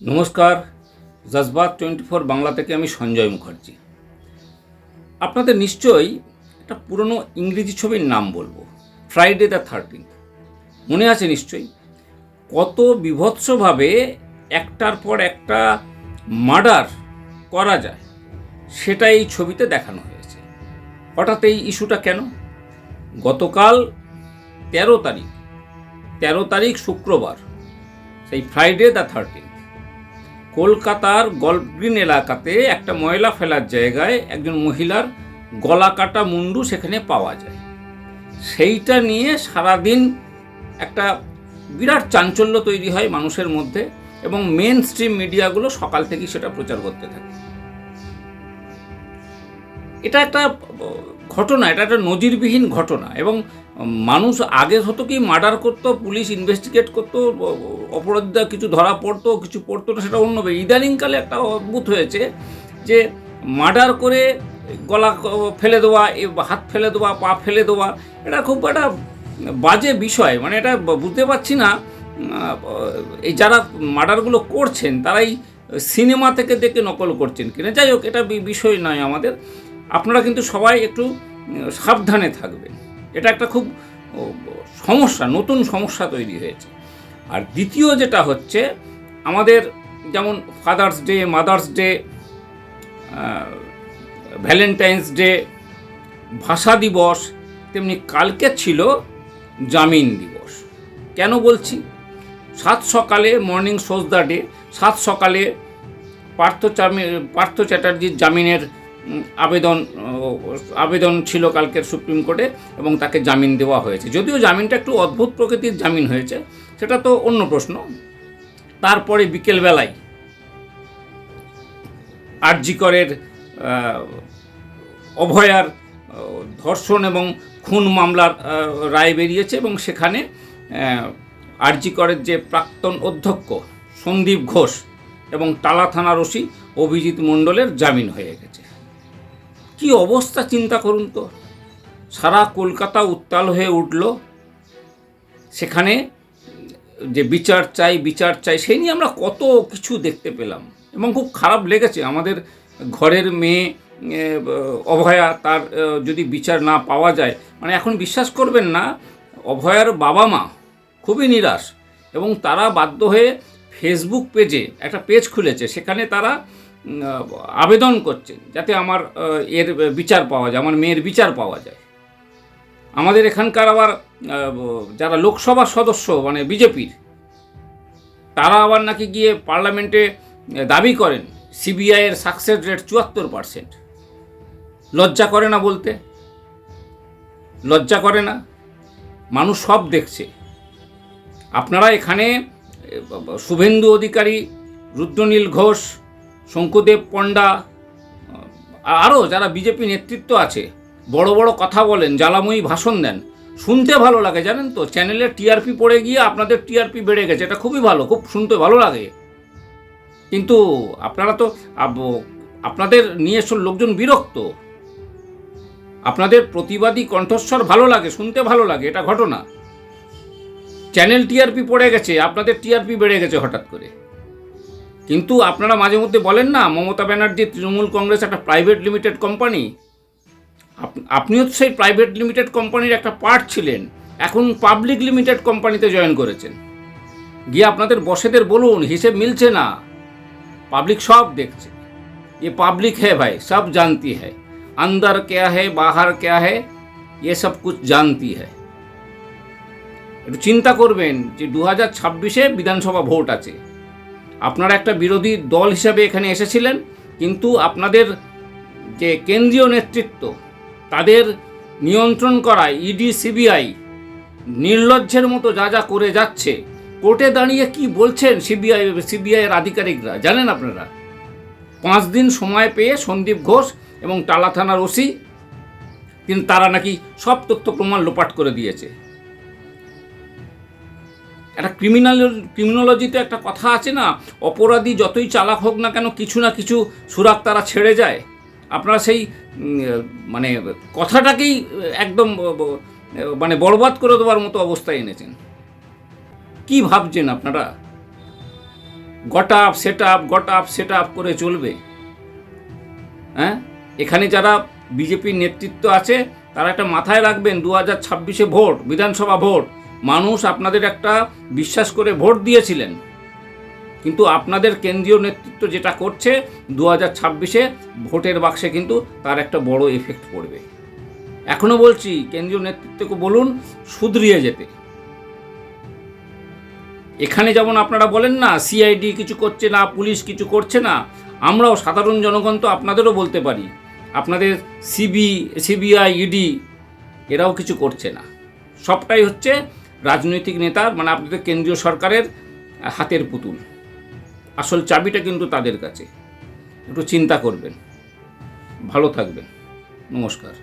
নমস্কার, জজবাত 24 বাংলা থেকে আমি সঞ্জয় মুখার্জি। আপনাদের নিশ্চয়ই একটা পুরনো ইংরেজি ছবির নাম বলবো, ফ্রাইডে দ্য 13th। মনে আছে নিশ্চয়ই? কত বীভৎসভাবে একটার পর একটা মার্ডার করা যায় সেটা এই ছবিতে দেখানো হয়েছে। হঠাৎ এই ইস্যুটা কেন? গতকাল 13 তারিখ শুক্রবার, সেই ফ্রাইডে দ্য 13th, কলকাতার গল্ফ গ্রিন এলাকাতে একটা ময়লা ফেলার জায়গায় একজন মহিলার গলা কাটা মুন্ডু সেখানে পাওয়া যায়। সেইটা নিয়ে সারাদিন একটা বিরাট চাঞ্চল্য তৈরি হয় মানুষের মধ্যে, এবং মেন স্ট্রিম মিডিয়াগুলো সকাল থেকেই সেটা প্রচার করতে থাকে। এটা একটা ঘটনা, এটা একটা নজিরবিহীন ঘটনা। এবং মানুষ আগে হতো কি, মার্ডার করতো, পুলিশ ইনভেস্টিগেট করতো, অপরাধীরা কিছু ধরা পড়তো, কিছু পড়তো না, সেটা অন্য। ইদানিংকালে একটা অদ্ভুত হয়েছে যে মার্ডার করে গলা ফেলে দেওয়া, হাত ফেলে দেওয়া, পা ফেলে দেওয়া, এটা খুব একটা বাজে বিষয়। মানে এটা বুঝতে পারছি না এই যারা মার্ডারগুলো করছেন তারাই সিনেমা থেকে দেখে নকল করছেন কিনা। যাই হোক, এটা বিষয় নয় আমাদের। আপনারা কিন্তু সবাই একটু সাবধানে থাকবেন। এটা একটা খুব সমস্যা, নতুন সমস্যা তৈরি হয়েছে। আর দ্বিতীয় যেটা হচ্ছে, আমাদের যেমন father's day, mother's day, Valentine's day, ভাষা দিবস, তেমনি কালকে ছিল জামিন দিবস। কেন বলছি? 7 সকালে মর্নিং শোজ দ্য ডে, 7 সকালে পার্থ চ্যাটার্জির জামিনের আবেদন ছিল কালকের সুপ্রিম কোর্টে, এবং তাকে জামিন দেওয়া হয়েছে। যদিও জামিনটা একটু অদ্ভুত প্রকৃতির জামিন হয়েছে, সেটা তো অন্য প্রশ্ন। তারপরে বিকেলবেলায় আরজি করের অভয়ার ধর্ষণ এবং খুন মামলার রায় বেরিয়েছে, এবং সেখানে আরজি করের যে প্রাক্তন অধ্যক্ষ সন্দীপ ঘোষ এবং টালা থানার ওসি অভিজিৎ মণ্ডলের জামিন হয়ে গেছে। কি অবস্থা চিন্তা করুন তো। সারা কলকাতা উত্তাল হয়ে উঠল। সেখানে যে বিচার চাই সেই নিয়ে আমরা কত কিছু দেখতে পেলাম, এবং খুব খারাপ লেগেছে। আমাদের ঘরের মেয়ে অভয়া, তার যদি বিচার না পাওয়া যায়, মানে এখন বিশ্বাস করবেন না, অভয়ার বাবা মা খুবই নিরাশ, এবং তারা বাধ্য হয়ে ফেসবুক পেজে একটা পেজ খুলেছে, সেখানে তারা আবেদন করছেন যাতে আমার বিচার পাওয়া যায়, আমার মেয়ের বিচার পাওয়া যায়। আমাদের এখানকার আবার যারা লোকসভা সদস্য, মানে বিজেপির, তারা আবার নাকি গিয়ে পার্লামেন্টে দাবি করেন সিবিআইয়ের সাকসেস রেট 74%। লজ্জা করে না বলতে? লজ্জা করে না? মানুষ সব দেখছে। আপনারা এখানে শুভেন্দু অধিকারী, রুদ্রনীল ঘোষ, শঙ্কুদেব পণ্ডা, আরও যারা বিজেপি নেতৃত্ব আছে, বড় বড় কথা বলেন, জ্বালাময়ী ভাষণ দেন, শুনতে ভালো লাগে, জানেন তো। চ্যানেলের টিআরপি পড়ে গিয়ে আপনাদের টিআরপি বেড়ে গেছে, এটা খুবই ভালো, খুব শুনতে ভালো লাগে। কিন্তু আপনারা তো, আপনাদের নিয়ে সব লোকজন বিরক্ত। আপনাদের প্রতিবাদী কণ্ঠস্বর ভালো লাগে, শুনতে ভালো লাগে, এটা ঘটনা। চ্যানেল টিআরপি পড়ে গেছে, আপনাদের টিআরপি বেড়ে গেছে হঠাৎ করে। কিন্তু আপনারা মাঝে মধ্যে বলেন না, মমতা ব্যানার্জি, তৃণমূল কংগ্রেস একটা প্রাইভেট লিমিটেড কোম্পানি। আপনিও তো সেই প্রাইভেট লিমিটেড কোম্পানির একটা পার্ট ছিলেন, এখন পাবলিক লিমিটেড কোম্পানিতে জয়েন করেছেন। গিয়ে আপনাদের বসেদের বলুন, হিসেব মিলছে না, পাবলিক সব দেখছে। ये पब्लिक है भाई, सब जानती है, अंदर क्या है बाहर क्या है, ये सब कुछ जानती है। একটু চিন্তা করবেন যে 2026-এ বিধানসভা ভোট আছে। আপনারা একটা বিরোধী দল হিসাবে এখানে এসেছিলেন, কিন্তু আপনাদের যে কেন্দ্রীয় নেতৃত্ব, তাদের নিয়ন্ত্রণ করায় ইডি, সিবিআই নির্লজ্জের মতো যা করে যাচ্ছে। কোর্টে দাঁড়িয়ে কি বলছেন সিবিআইয়ের আধিকারিকরা জানেন আপনারা? 5 দিন সময় পেয়ে সন্দীপ ঘোষ এবং টালা থানার ওসি, কিন্তু তারা নাকি সব তথ্য প্রমাণ লোপাট করে দিয়েছে। একটা ক্রিমিনোলজিতে একটা কথা আছে না, অপরাধী যতই চালাক হোক না কেন, কিছু না কিছু সুরাগ তারা ছেড়ে যায়। আপনারা সেই মানে কথাটাকেই একদম মানে বরবাদ করে দেওয়ার মতো অবস্থায় এনেছেন। কি ভাবছেন আপনারা? গট আপ সেট আপ করে চলবে। হ্যাঁ, এখানে যারা বিজেপির নেতৃত্ব আছে তারা একটা মাথায় রাখবেন, 2026-এ ভোট, বিধানসভা ভোট, মানুষ আপনাদের একটা বিশ্বাস করে ভোট দিয়েছিলেন, কিন্তু আপনাদের কেন্দ্রীয় নেতৃত্ব যেটা করছে 2026-এ ভোটের বাক্সে কিন্তু তার একটা বড় এফেক্ট পড়বে। এখনও বলছি, কেন্দ্রীয় নেতৃত্বকে বলুন শুধরিয়ে যেতে। এখানে যেমন আপনারা বলেন না সিআইডি কিছু করছে না, পুলিশ কিছু করছে না, আমরাও সাধারণ জনগণ তো আপনাদেরও বলতে পারি, আপনাদের সিবিআই, ইডি এরাও কিছু করছে না। সবটাই হচ্ছে রাজনৈতিক নেতার, মানে আপনাদের কেন্দ্রীয় সরকারের হাতের পুতুল। আসল চাবিটা কিন্তু তাদের কাছে। একটু চিন্তা করবেন। ভালো থাকবেন। নমস্কার।